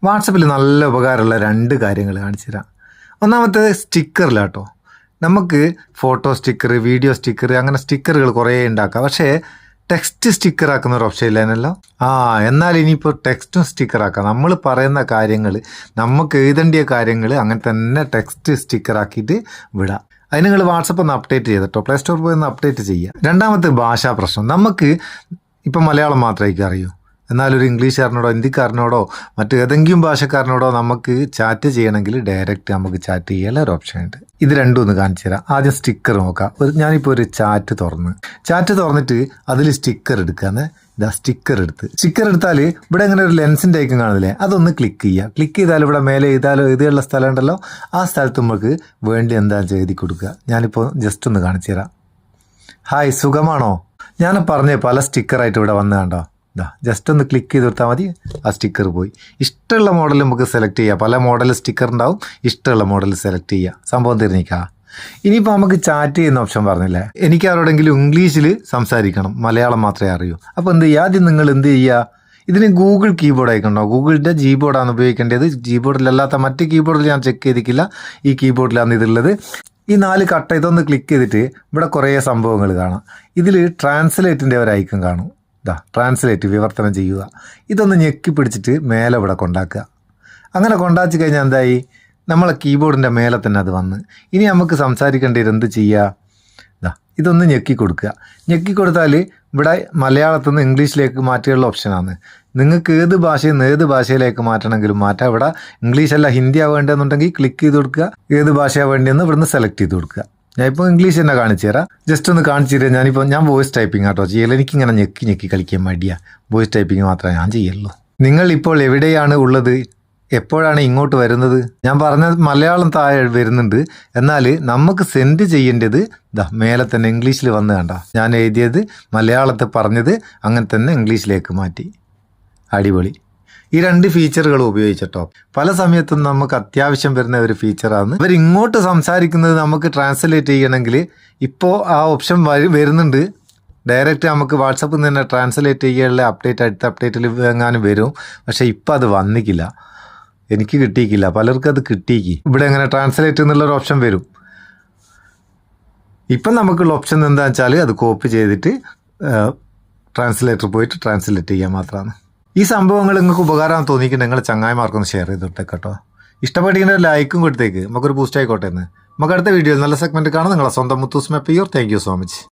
വാട്സപ്പിൽ നല്ല ഉപകാരമുള്ള രണ്ട് കാര്യങ്ങൾ കാണിച്ചു തരാം. ഒന്നാമത്തേത് സ്റ്റിക്കറിലാട്ടോ. നമുക്ക് ഫോട്ടോ സ്റ്റിക്കർ, വീഡിയോ സ്റ്റിക്കർ, അങ്ങനെ സ്റ്റിക്കറുകൾ കുറേ ഉണ്ടാക്കാം. പക്ഷേ ടെക്സ്റ്റ് സ്റ്റിക്കർ ആക്കുന്ന ഒരു ഓപ്ഷൻ ഇല്ലാനല്ലോ. എന്നാൽ ഇനിയിപ്പോൾ ടെക്സ്റ്റും സ്റ്റിക്കറാക്കാം. നമ്മൾ പറയുന്ന കാര്യങ്ങൾ, നമുക്ക് എഴുതേണ്ടിയ കാര്യങ്ങൾ അങ്ങനെ തന്നെ ടെക്സ്റ്റ് സ്റ്റിക്കറാക്കിയിട്ട് വിടാം. അതിന് നിങ്ങൾ വാട്സപ്പ് ഒന്ന് അപ്ഡേറ്റ് ചെയ്തിട്ടോ, പ്ലേ സ്റ്റോറിൽ പോയി ഒന്ന് അപ്ഡേറ്റ് ചെയ്യുക. രണ്ടാമത്തെ ഭാഷാ പ്രശ്നം. നമുക്ക് ഇപ്പം മലയാളം മാത്രമേ അറിയൂ, എന്നാലൊരു ഇംഗ്ലീഷുകാരനോടോ ഹിന്ദിക്കാരനോടോ മറ്റേതെങ്കിലും ഭാഷക്കാരനോടോ നമുക്ക് ചാറ്റ് ചെയ്യണമെങ്കിൽ ഡയറക്റ്റ് നമുക്ക് ചാറ്റ് ചെയ്യാൻ ഒരു ഓപ്ഷൻ ഉണ്ട്. ഇത് രണ്ടും ഒന്ന് കാണിച്ചു തരാം. ആദ്യം സ്റ്റിക്കർ നോക്കാം. ഞാനിപ്പോൾ ഒരു ചാറ്റ് തുറന്നിട്ട് അതിൽ സ്റ്റിക്കർ എടുക്കാന്ന്. ഇതാ സ്റ്റിക്കർ എടുത്താൽ ഇവിടെ ഇങ്ങനെ ഒരു ലെൻസിൻ്റെ ഐക്കൺ കാണില്ലേ, അതൊന്ന് ക്ലിക്ക് ചെയ്യുക. ക്ലിക്ക് ചെയ്താൽ ഇവിടെ മേലെ എഴുതിയുള്ള സ്ഥലം ഉണ്ടല്ലോ, ആ സ്ഥലത്ത് നമുക്ക് വേണ്ടി എന്താണെന്ന് എഴുതി കൊടുക്കുക. ഞാനിപ്പോൾ ജസ്റ്റ് ഒന്ന് കാണിച്ചു തരാം. ഹായ്, സുഖമാണോ? ഞാൻ പറഞ്ഞ പല സ്റ്റിക്കറായിട്ട് ഇവിടെ വന്ന് കണ്ടോ. ജസ്റ്റ് ഒന്ന് ക്ലിക്ക് ചെയ്ത് കൊടുത്താൽ മതി, ആ സ്റ്റിക്കർ പോയി. ഇഷ്ടമുള്ള മോഡൽ നമുക്ക് സെലക്ട് ചെയ്യാം. പല മോഡൽ സ്റ്റിക്കർ ഉണ്ടാവും, ഇഷ്ടമുള്ള മോഡൽ സെലക്ട് ചെയ്യുക. സംഭവം തിരിഞ്ഞിക്കാം. ഇനിയിപ്പോൾ നമുക്ക് ചാറ്റ് ചെയ്യുന്ന ഓപ്ഷൻ പറഞ്ഞില്ലേ, എനിക്ക് ആരോടെങ്കിലും ഇംഗ്ലീഷിൽ സംസാരിക്കണം, മലയാളം മാത്രമേ അറിയൂ. അപ്പോൾ എന്ത് ചെയ്യുക? ആദ്യം നിങ്ങൾ എന്ത് ചെയ്യുക, ഇതിന് ഗൂഗിൾ കീബോർഡ് ആയിക്കണ്ടോ, ഗൂഗിളിൻ്റെ കീബോർഡാണ് ഉപയോഗിക്കേണ്ടത്. കീബോർഡിലല്ലാത്ത മറ്റ് കീബോർഡിൽ ഞാൻ ചെക്ക് ചെയ്തിട്ടില്ല, ഈ കീബോർഡിലാണ് ഇതുള്ളത്. ഈ 4 കട്ട ഇതൊന്ന് ക്ലിക്ക് ചെയ്തിട്ട് ഇവിടെ കുറേ സംഭവങ്ങൾ കാണാം. ഇതിൽ ട്രാൻസ്ലേറ്റിൻ്റെ ഒരു ഐക്കൺ കാണും. ട്രാൻസ്ലേറ്റ്, വിവർത്തനം ചെയ്യുക. ഇതൊന്ന് ഞെക്കി പിടിച്ചിട്ട് മേലെ ഇവിടെ കൊണ്ടാക്കുക. അങ്ങനെ കൊണ്ടാച്ചു കഴിഞ്ഞാൽ എന്തായി, നമ്മളെ കീബോർഡിൻ്റെ മേലെ തന്നെ അത് വന്ന്. ഇനി നമുക്ക് സംസാരിക്കേണ്ടത് എന്ത് ചെയ്യുക? ഇതൊന്ന് ഞെക്കി കൊടുക്കുക. ഞെക്കി കൊടുത്താൽ ഇവിടെ മലയാളത്തിൽ നിന്ന് ഇംഗ്ലീഷിലേക്ക് മാറ്റിയുള്ള ഓപ്ഷനാണ്. നിങ്ങൾക്ക് ഏത് ഭാഷയിൽ നിന്ന് ഏത് ഭാഷയിലേക്ക് മാറ്റണമെങ്കിലും മാറ്റാം. ഇവിടെ ഇംഗ്ലീഷല്ല ഹിന്ദിയാണ് വേണ്ടതെന്നുണ്ടെങ്കിൽ ക്ലിക്ക് ചെയ്ത് കൊടുക്കുക. ഏത് ഭാഷയാണ് വേണ്ടതെന്ന് ഇവിടുന്ന് സെലക്ട് ചെയ്ത് കൊടുക്കുക. ഞാനിപ്പോൾ ഇംഗ്ലീഷ് തന്നെ കാണിച്ചു തരാം. ജസ്റ്റ് ഒന്ന് കാണിച്ചു തരാം. ഞാൻ വോയിസ് ടൈപ്പിംഗ് ആട്ടോ ചെയ്യല്. എനിക്കിങ്ങനെ ഞെക്കി കളിക്കാൻ മടിയാണ്. വോയിസ് ടൈപ്പിംഗ് മാത്രമേ ഞാൻ ചെയ്യുള്ളൂ. നിങ്ങൾ ഇപ്പോൾ എവിടെയാണ് ഉള്ളത്? എപ്പോഴാണ് ഇങ്ങോട്ട് വരുന്നത്? ഞാൻ പറഞ്ഞത് മലയാളം താഴെ വരുന്നുണ്ട്, എന്നാൽ നമുക്ക് സെൻഡ് ചെയ്യേണ്ടത് മേലെ തന്നെ ഇംഗ്ലീഷിൽ വന്ന് കണ്ട. ഞാൻ എഴുതിയത് മലയാളത്തിൽ പറഞ്ഞത് അങ്ങനെ തന്നെ ഇംഗ്ലീഷിലേക്ക് മാറ്റി. അടിപൊളി. ഈ 2 ഫീച്ചറുകൾ ഉപയോഗിച്ചിട്ടോ പല സമയത്തും നമുക്ക് അത്യാവശ്യം വരുന്ന ഒരു ഫീച്ചറാണ്. ഇവർ ഇങ്ങോട്ട് സംസാരിക്കുന്നത് നമുക്ക് ട്രാൻസ്ലേറ്റ് ചെയ്യണമെങ്കിൽ ഇപ്പോൾ ആ ഓപ്ഷൻ വരുന്നുണ്ട്. ഡയറക്റ്റ് നമുക്ക് വാട്സപ്പിൽ നിന്ന് തന്നെ ട്രാൻസ്ലേറ്റ് ചെയ്യാനുള്ള അടുത്ത അപ്ഡേറ്റിൽ എങ്ങാനും വരും. പക്ഷേ ഇപ്പം അത് വന്നിക്കില്ല, എനിക്ക് കിട്ടിയിട്ടില്ല. പലർക്കും അത് കിട്ടിയിക്ക്. ഇവിടെ എങ്ങനെ ട്രാൻസ്ലേറ്റ് എന്നുള്ളൊരു ഓപ്ഷൻ വരും. ഇപ്പം നമുക്കുള്ള ഓപ്ഷൻ എന്താണെന്ന് വെച്ചാൽ അത് കോപ്പി ചെയ്തിട്ട് ട്രാൻസ്ലേറ്റർ പോയിട്ട് ട്രാൻസ്ലേറ്റ് ചെയ്യാൻ മാത്രമാണ്. ഈ സംഭവങ്ങൾ നിങ്ങൾക്ക് ഉപകാരം തോന്നിയിട്ട് നിങ്ങൾ ചങ്ങായിമാർക്കൊന്ന് ഷെയർ ചെയ്തിട്ടേക്ക് കേട്ടോ. ഇഷ്ടപ്പെട്ടിങ്ങനെ ലൈക്കും കൊടുത്തേക്ക്, നമുക്കൊരു ബൂസ്റ്റ് ആയിക്കോട്ടെ എന്ന്. നമുക്ക് അടുത്ത വീഡിയോയിൽ നല്ല സെഗ്മെൻറ്റ് കാണാം. നിങ്ങളെ സ്വന്തം മുത്തൂസ് മെപ്പിയോർ. Thank you so much.